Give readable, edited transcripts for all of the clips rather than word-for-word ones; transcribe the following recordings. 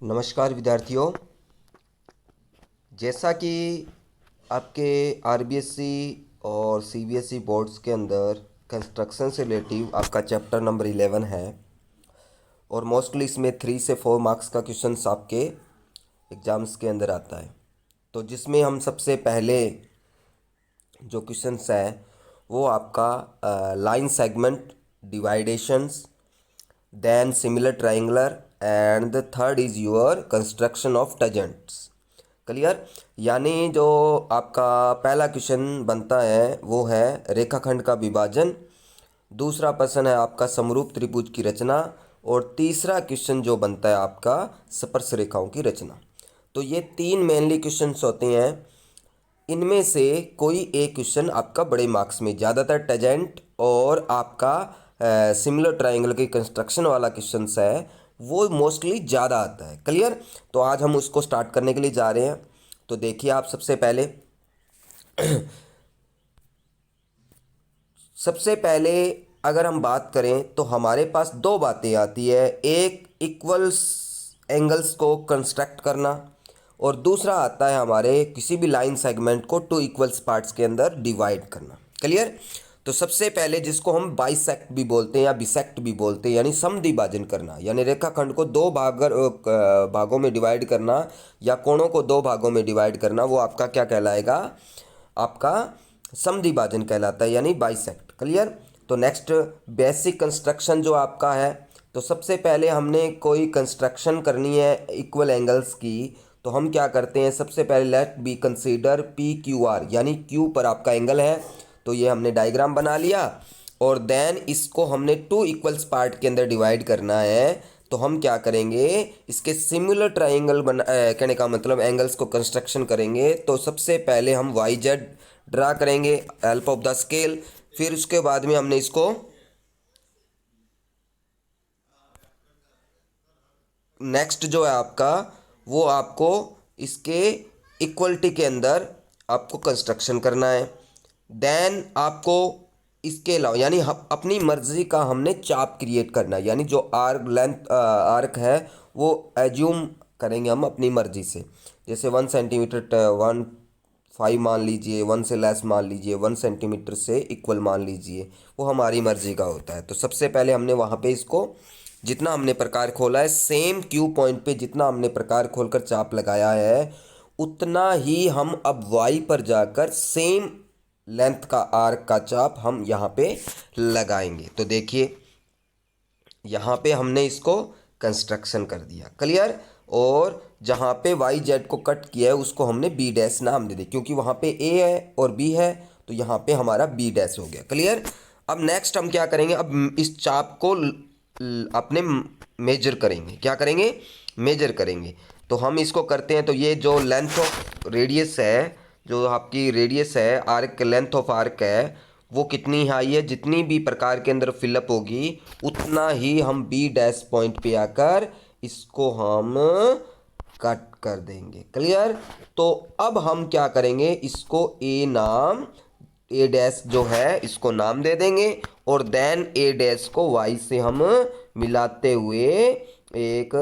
नमस्कार विद्यार्थियों। जैसा कि आपके आरबीएससी और सीबीएसई बोर्ड्स के अंदर कंस्ट्रक्शन से रिलेटिव आपका चैप्टर नंबर 11 है और मोस्टली इसमें 3 से 4 मार्क्स का क्वेश्चंस आपके एग्ज़ाम्स के अंदर आता है। तो जिसमें हम सबसे पहले जो क्वेश्चंस है वो आपका line segment divisions, then similar triangular and the third is your construction of tangents. Clear? यानी जो आपका पहला क्वेश्चन बनता है वो है रेखाखंड का विभाजन, दूसरा प्रश्न है आपका समरूप त्रिभुज की रचना और तीसरा क्वेश्चन जो बनता है आपका स्पर्श रेखाओं की रचना। तो ये 3 मेनली क्वेश्चंस होते हैं। इनमें से कोई एक क्वेश्चन आपका बड़े मार्क्स में, ज़्यादातर टेजेंट और आपका सिमिलर ट्रायंगल की कंस्ट्रक्शन वाला क्वेश्चन है वो मोस्टली ज़्यादा आता है। क्लियर? तो आज हम उसको स्टार्ट करने के लिए जा रहे हैं। तो देखिए आप सबसे पहले अगर हम बात करें तो हमारे पास दो बातें आती है, एक इक्वल्स एंगल्स को कंस्ट्रक्ट करना और दूसरा आता है हमारे किसी भी लाइन सेगमेंट को 2 इक्वल्स पार्ट्स के अंदर डिवाइड करना। क्लियर? तो सबसे पहले जिसको हम बाइसेक्ट भी बोलते हैं या बिसेक्ट भी बोलते हैं, यानी समद्विभाजन करना, यानी रेखाखंड को दो भागों में डिवाइड करना या कोणों को 2 भागों में डिवाइड करना, वो आपका क्या कहलाएगा? आपका समद्विभाजन कहलाता है, यानी बाइसेक्ट। क्लियर? तो नेक्स्ट बेसिक कंस्ट्रक्शन जो आपका है, तो सबसे पहले हमने कोई कंस्ट्रक्शन करनी है इक्वल एंगल्स की, तो हम क्या करते हैं, सबसे पहले let be consider P Q R, यानी क्यू पर आपका एंगल है। तो ये हमने डायग्राम बना लिया और देन इसको हमने 2 इक्वल्स पार्ट के अंदर डिवाइड करना है। तो हम क्या करेंगे, इसके सिमिलर ट्राइंगल कहने का मतलब एंगल्स को कंस्ट्रक्शन करेंगे। तो सबसे पहले हम वाई जेड ड्रा करेंगे हेल्प ऑफ द स्केल, फिर उसके बाद में हमने इसको नेक्स्ट जो है आपका वो आपको इसके इक्वलिटी के अंदर आपको कंस्ट्रक्शन करना है। देन आपको इसके अलावा यानी अपनी मर्जी का हमने चाप क्रिएट करना है, यानी जो आर्क है वो एज्यूम करेंगे हम अपनी मर्जी से। जैसे 1 सेंटीमीटर 1.5 मान लीजिए, 1 से लेस मान लीजिए, 1 सेंटीमीटर से इक्वल मान लीजिए, वो हमारी मर्जी का होता है। तो सबसे पहले हमने वहाँ पे इसको जितना हमने प्रकार खोला है, सेम क्यू पॉइंट पे जितना हमने प्रकार खोलकर चाप लगाया है उतना ही हम अब वाई पर जाकर सेम लेंथ का आर्क का चाप हम यहाँ पे लगाएंगे। तो देखिए यहाँ पे हमने इसको कंस्ट्रक्शन कर दिया। क्लियर? और जहाँ पे वाई जेड को कट किया है उसको हमने बी डैश नाम दे दिया, क्योंकि वहाँ पे ए है और बी है, तो यहाँ पे हमारा बी डैश हो गया। क्लियर? अब नेक्स्ट हम क्या करेंगे, अब इस चाप को अपने मेजर करेंगे। क्या करेंगे? मेजर करेंगे। तो हम इसको करते हैं। तो ये जो लेंथ ऑफ रेडियस है, जो आपकी रेडियस है आर्क, लेंथ ऑफ आर्क है, वो कितनी हाई है, जितनी भी प्रकार के अंदर फिलअप होगी उतना ही हम बी डैश पॉइंट पे आकर इसको हम कट कर देंगे। क्लियर? तो अब हम क्या करेंगे, इसको ए डैश जो है इसको नाम दे देंगे और देन ए डैश को वाई से हम मिलाते हुए एक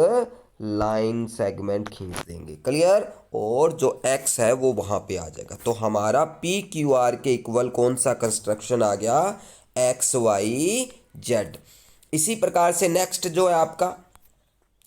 लाइन सेगमेंट खींच देंगे। क्लियर? और जो एक्स है वो वहाँ पे आ जाएगा। तो हमारा पी क्यू आर के इक्वल कौन सा कंस्ट्रक्शन आ गया? X Y Z. इसी प्रकार से नेक्स्ट जो है आपका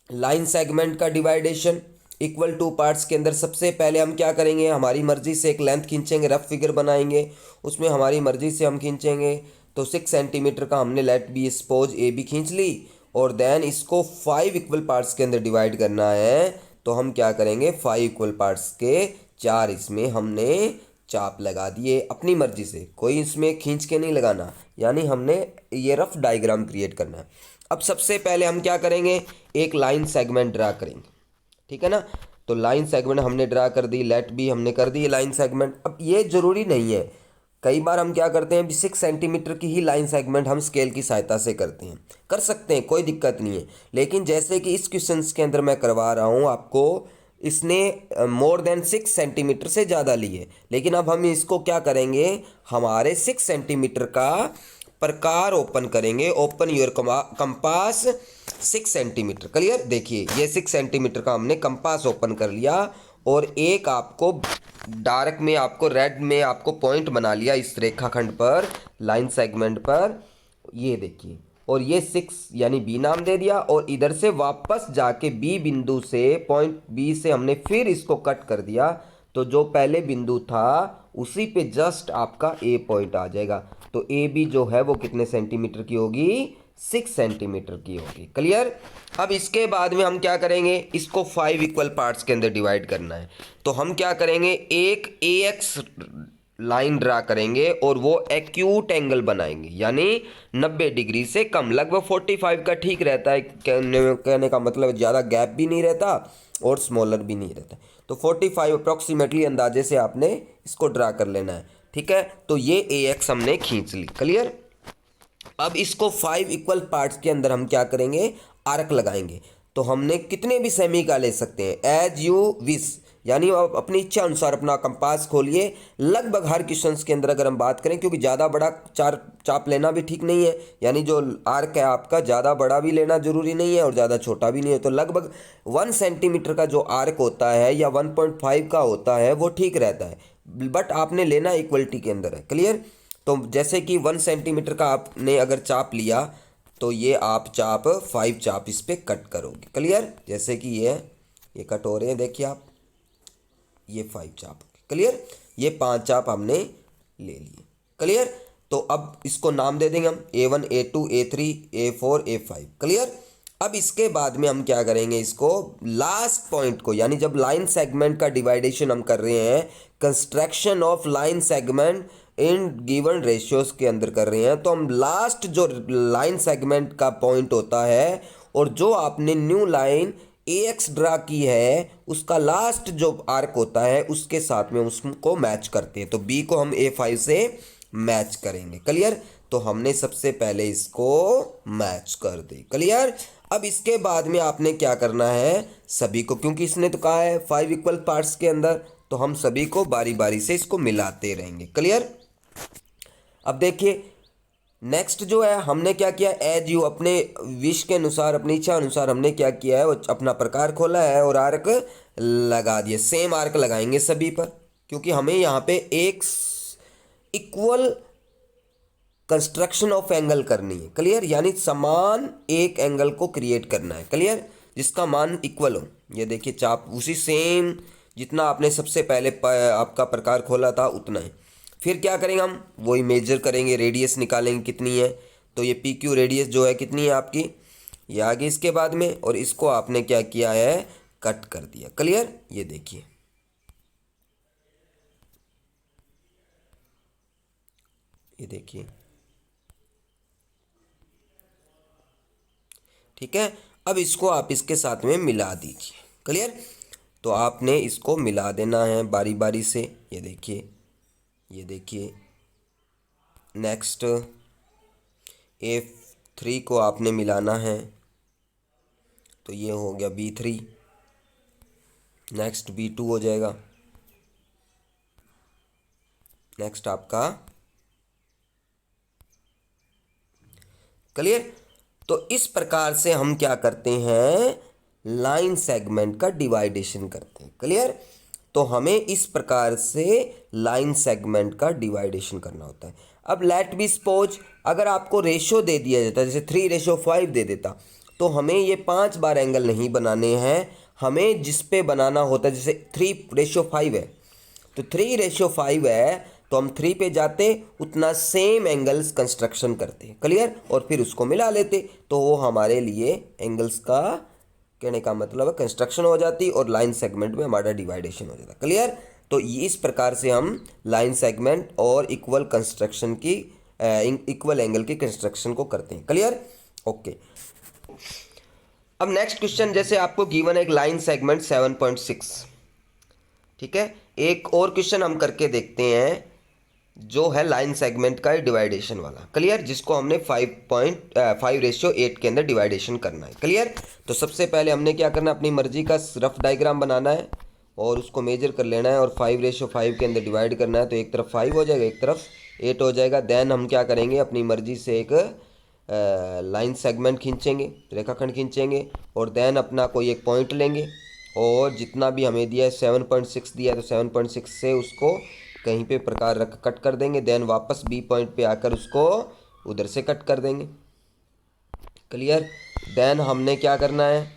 लाइन सेगमेंट का डिवाइडेशन इक्वल 2 पार्ट्स के अंदर सबसे पहले हम क्या करेंगे, हमारी मर्जी से एक लेंथ खींचेंगे, रफ फिगर बनाएंगे, उसमें हमारी मर्जी से हम खींचेंगे। तो 6 सेंटीमीटर का हमने let be suppose A B खींच ली और देन इसको 5 इक्वल पार्ट्स के अंदर डिवाइड करना है। तो हम क्या करेंगे, 5 इक्वल पार्ट्स के 4 इसमें हमने चाप लगा दिए अपनी मर्जी से, कोई इसमें खींच के नहीं लगाना, यानी हमने ये रफ डायग्राम क्रिएट करना है। अब सबसे पहले हम क्या करेंगे, एक लाइन सेगमेंट ड्रा करेंगे। ठीक है ना? तो लाइन सेगमेंट हमने ड्रा कर दी, लेट बी हमने कर दी लाइन सेगमेंट। अब ये जरूरी नहीं है, कई बार हम क्या करते हैं 6 सेंटीमीटर की ही लाइन सेगमेंट हम स्केल की सहायता से करते हैं, कर सकते हैं, कोई दिक्कत नहीं है। लेकिन जैसे कि इस क्वेश्चन के अंदर मैं करवा रहा हूँ आपको, इसने मोर देन 6 सेंटीमीटर से ज़्यादा ली है, लेकिन अब हम इसको क्या करेंगे, हमारे 6 सेंटीमीटर का प्रकार ओपन करेंगे। Open your compass 6 centimetre. Clear, देखिए ये 6 सेंटीमीटर का हमने कंपास ओपन कर लिया और एक आपको डार्क में, आपको रेड में आपको पॉइंट बना लिया इस रेखाखंड पर, लाइन सेगमेंट पर, ये देखिए। और ये 6 यानी बी नाम दे दिया और इधर से वापस जाके बी बिंदु से, पॉइंट बी से हमने फिर इसको कट कर दिया, तो जो पहले बिंदु था उसी पे जस्ट आपका ए पॉइंट आ जाएगा। तो ए बी जो है वो कितने सेंटीमीटर की होगी? 6 सेंटीमीटर की होगी। क्लियर। अब इसके बाद में हम क्या करेंगे, इसको 5 इक्वल पार्ट्स के अंदर डिवाइड करना है। तो हम क्या करेंगे, एक ए एक्स लाइन ड्रा करेंगे और वो एक्यूट एंगल बनाएंगे, यानी 90 डिग्री से कम, लगभग 45 का ठीक रहता है। कहने का मतलब ज़्यादा गैप भी नहीं रहता और स्मॉलर भी नहीं रहता। तो 45 अप्रॉक्सीमेटली अंदाजे से आपने इसको ड्रा कर लेना है। ठीक है, तो ये ए एक्स हमने खींच ली। क्लियर। अब इसको 5 इक्वल पार्ट्स के अंदर हम क्या करेंगे, आर्क लगाएंगे। तो हमने कितने भी सेमी का ले सकते हैं, एज यू विश, यानी आप अपनी इच्छा अनुसार अपना कंपास खोलिए। लगभग हर क्वेश्चंस के अंदर अगर हम बात करें, क्योंकि ज़्यादा बड़ा चाप लेना भी ठीक नहीं है, यानी जो आर्क है आपका ज़्यादा बड़ा भी लेना जरूरी नहीं है और ज़्यादा छोटा भी नहीं है। तो लगभग 1 सेंटीमीटर का जो आर्क होता है या 1.5 का होता है वो ठीक रहता है, बट आपने लेना इक्वलिटी के अंदर है। क्लियर। तो जैसे कि 1 सेंटीमीटर का आपने अगर चाप लिया तो ये आप चाप 5 चाप इस पर कट करोगे। क्लियर। जैसे कि ये कट हो रहे हैं, देखिए आप, ये 5 चाप। क्लियर। ये 5 चाप हमने ले लिए। क्लियर। तो अब इसको नाम दे देंगे हम A1 A2 A3 A4 A5। Clear. अब इसके बाद में हम क्या करेंगे, इसको लास्ट पॉइंट को, यानी जब लाइन सेगमेंट का डिवाइडेशन हम कर रहे हैं, construction of line segment in given ratios के अंदर कर रहे हैं, तो हम लास्ट जो लाइन सेगमेंट का पॉइंट होता है और जो आपने न्यू लाइन ए एक्स ड्रा की है उसका लास्ट जो आर्क होता है उसके साथ में उसको मैच करते हैं। तो बी को हम A5 से मैच करेंगे। क्लियर। तो हमने सबसे पहले इसको मैच कर दी। क्लियर। अब इसके बाद में आपने क्या करना है, सभी को, क्योंकि इसने तो कहा है 5 इक्वल पार्ट्स के अंदर, तो हम सभी को बारी बारी से इसको मिलाते रहेंगे। क्लियर। अब देखिए नेक्स्ट जो है, हमने क्या किया, एज यू, अपने विश के अनुसार, अपनी इच्छा अनुसार हमने क्या किया है, वो अपना प्रकार खोला है और आर्क लगा दिया। सेम आर्क लगाएंगे सभी पर, क्योंकि हमें यहाँ पे एक इक्वल कंस्ट्रक्शन ऑफ एंगल करनी है। क्लियर। यानी समान एक एंगल को क्रिएट करना है। क्लियर। जिसका मान इक्वल हो। ये देखिए चाप उसी सेम जितना आपने सबसे पहले आपका प्रकार खोला था उतना ही। फिर क्या करेंगे, हम वही मेजर करेंगे, रेडियस निकालेंगे कितनी है। तो ये पी क्यू रेडियस जो है कितनी है आपकी, ये आगे इसके बाद में, और इसको आपने क्या किया है, कट कर दिया। क्लियर। ये देखिए, ये देखिए, ठीक है। अब इसको आप इसके साथ में मिला दीजिए। क्लियर। तो आपने इसको मिला देना है बारी बारी से। ये देखिए, ये देखिए, नेक्स्ट A3 को आपने मिलाना है, तो ये हो गया B3, नेक्स्ट B2 हो जाएगा, नेक्स्ट आपका। क्लियर। तो इस प्रकार से हम क्या करते हैं, लाइन सेगमेंट का डिवाइडेशन करते हैं। क्लियर। तो हमें इस प्रकार से लाइन सेगमेंट का डिवाइडेशन करना होता है। अब लेट बी सपोज अगर आपको रेशो दे दिया जाता है, जैसे 3:5 दे देता, तो हमें ये 5 बार एंगल नहीं बनाने हैं, हमें जिस पे बनाना होता है, जैसे 3:5 है तो 3:5 है तो हम 3 पे जाते, उतना सेम एंगल्स कंस्ट्रक्शन करते। क्लियर। और फिर उसको मिला लेते, तो वो हमारे लिए एंगल्स का, कहने का मतलब है, कंस्ट्रक्शन हो जाती और लाइन सेगमेंट में हमारा डिवाइडेशन हो जाता। क्लियर। तो इस प्रकार से हम लाइन सेगमेंट और इक्वल कंस्ट्रक्शन की, इक्वल एंगल की कंस्ट्रक्शन को करते हैं। क्लियर। ओके। अब नेक्स्ट क्वेश्चन, जैसे आपको गिवन एक लाइन सेगमेंट 7.6, ठीक है। एक और क्वेश्चन हम करके देखते हैं जो है लाइन सेगमेंट का डिवाइडेशन वाला। क्लियर। जिसको हमने 5:8 के अंदर डिवाइडेशन करना है। क्लियर। तो सबसे पहले हमने क्या करना है, अपनी मर्जी का रफ डायग्राम बनाना है और उसको मेजर कर लेना है और 5:5 के अंदर डिवाइड करना है। तो एक तरफ 5 हो जाएगा, एक तरफ 8 हो जाएगा। देन हम क्या करेंगे, अपनी मर्जी से एक लाइन सेगमेंट खींचेंगे, रेखाखंड खींचेंगे और देन अपना कोई एक पॉइंट लेंगे और जितना भी हमें दिया है 7.6 दिया है तो 7.6 से उसको कहीं पे प्रकार रख कट कर देंगे। देन वापस बी पॉइंट पे आकर उसको उधर से कट कर देंगे। क्लियर। देन हमने क्या करना है,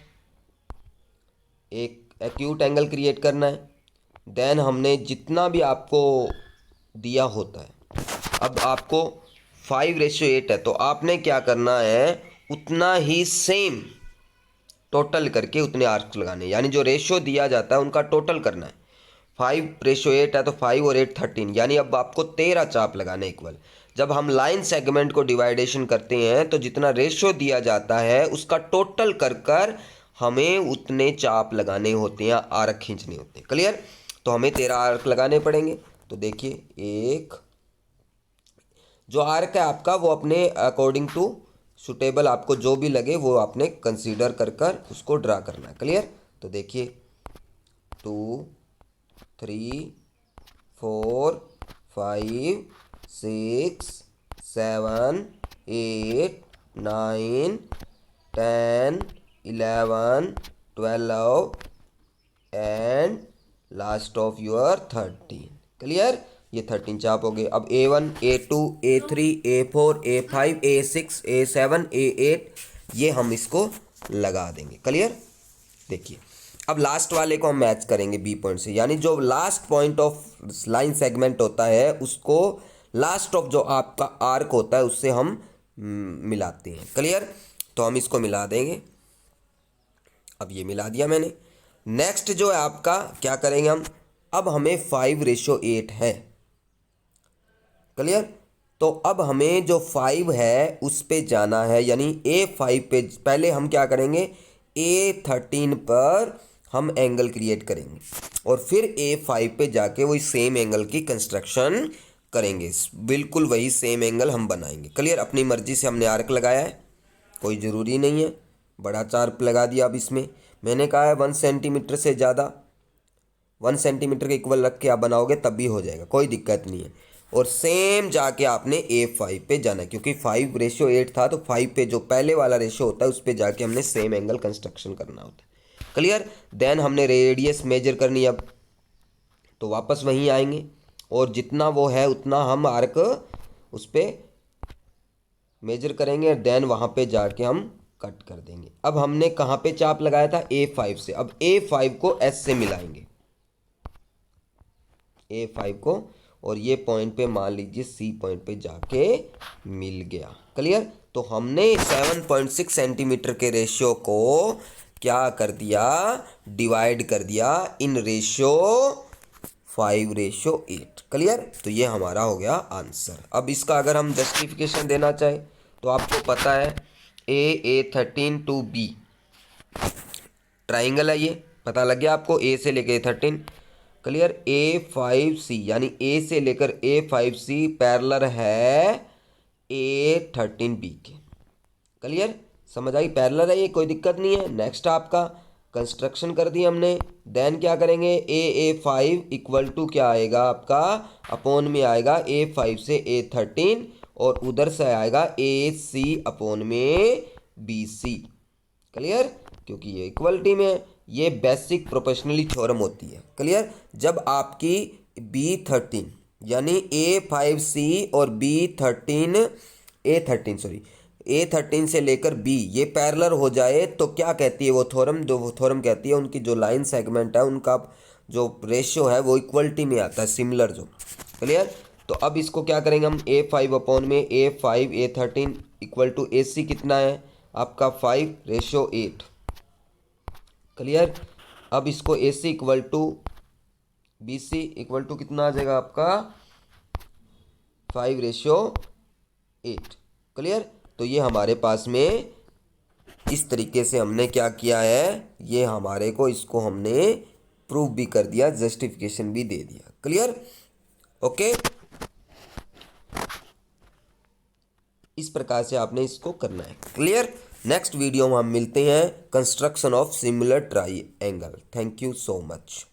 एक एक्यूट एंगल क्रिएट करना है। देन हमने जितना भी आपको दिया होता है, अब आपको 5:8 है तो आपने क्या करना है, उतना ही सेम टोटल करके उतने आर्क्स लगाने, यानी जो रेशियो दिया जाता है उनका टोटल करना है। 5:8 है तो 5 और 8 13, यानी अब आपको 13 चाप लगाने इक्वल। जब हम लाइन सेगमेंट को डिवाइडेशन करते हैं तो जितना रेशियो दिया जाता है उसका टोटल कर कर हमें उतने चाप लगाने होते हैं, आर्क खींचने होते हैं। क्लियर। तो हमें 13 आर्क लगाने पड़ेंगे। तो देखिए, एक जो आर्क है आपका वो अपने अकॉर्डिंग टू सुटेबल आपको जो भी लगे वो आपने कंसीडर कर कर उसको ड्रा करना है। क्लियर। तो देखिए 2 3 4 5 6 7 8 9 10 11 12 and last of your 13। Clear. ये 13 चाप हो गए। अब A1 A2 A3 A4 A5 A6 A7 A8 ये हम इसको लगा देंगे। क्लियर। देखिए, अब लास्ट वाले को हम मैच करेंगे बी पॉइंट से, यानी जो last point of line segment होता है उसको लास्ट ऑफ जो आपका आर्क होता है उससे हम मिलाते हैं। क्लियर। तो हम इसको मिला देंगे। अब ये मिला दिया मैंने। नेक्स्ट जो है आपका क्या करेंगे हम, अब हमें 5:8 है। क्लियर। तो अब हमें जो 5 है उस पे जाना है, यानी A5 पे पहले हम क्या करेंगे, A13 पर हम एंगल क्रिएट करेंगे और फिर A5 पे जाके वही सेम एंगल की कंस्ट्रक्शन करेंगे। बिल्कुल वही सेम एंगल हम बनाएंगे। क्लियर। अपनी मर्जी से हमने आर्क लगाया है, कोई ज़रूरी नहीं है बड़ा चार्प लगा दिया। अब इसमें मैंने कहा है 1 सेंटीमीटर से ज़्यादा, 1 सेंटीमीटर के इक्वल रख के आप बनाओगे तब भी हो जाएगा, कोई दिक्कत नहीं है। और सेम जाके आपने A5 पे जाना है, क्योंकि 5:8 था तो 5 पे जो पहले वाला रेशियो होता है उस पे जाके हमने सेम एंगल कंस्ट्रक्शन करना होता है। क्लियर। देन हमने रेडियस मेजर करनी है। अब तो वापस वहीं आएंगे और जितना वो है उतना हम आर्क उस पर मेजर करेंगे, देन वहाँ पे जाके हम कट कर देंगे। अब हमने कहाँ पे चाप लगाया था, A5 से। अब A5 को S से मिलाएंगे, A5 को, और ये पॉइंट पे मान लीजिए C पॉइंट पे जाके मिल गया। क्लियर। तो हमने 7.6 सेंटीमीटर के रेशियो को क्या कर दिया, डिवाइड कर दिया इन रेशियो 5:8। क्लियर। तो ये हमारा हो गया आंसर। अब इसका अगर हम जस्टिफिकेशन देना चाहें तो आपको पता है A13 to B ट्राइंगल है, ये पता लग गया आपको, A से लेकर A13। क्लियर। A5C यानी A से लेकर A5C पैरेलल है A13B के। क्लियर। समझ आई, पैरेलल है ये, कोई दिक्कत नहीं है। नेक्स्ट आपका कंस्ट्रक्शन कर दी हमने। देन क्या करेंगे, A5 इक्वल टू क्या आएगा आपका, अपॉन में आएगा A5 से A13 और उधर से आएगा AC अपॉन में BC। क्लियर। क्योंकि ये इक्वलिटी में है, ये बेसिक प्रोपोर्शनली थ्योरम होती है। क्लियर। जब आपकी B13 यानी A5C और A13 से लेकर B ये पैरेलल हो जाए तो क्या कहती है वो थ्योरम, वो थ्योरम कहती है उनकी जो लाइन सेगमेंट है उनका जो रेशियो है वो इक्वलिटी में आता है, सिमिलर जो। क्लियर। तो अब इसको क्या करेंगे हम, A5 अपॉन में A5 A13 equal to AC कितना है आपका 5:8। क्लियर। अब इसको AC equal to BC equal to कितना आ जाएगा आपका 5:8। क्लियर। तो ये हमारे पास में इस तरीके से हमने क्या किया है, ये हमारे को इसको हमने प्रूव भी कर दिया, जस्टिफिकेशन भी दे दिया। क्लियर। ओके। इस प्रकार से आपने इसको करना है। क्लियर। नेक्स्ट वीडियो में हम मिलते हैं construction of similar triangle. Thank you so much.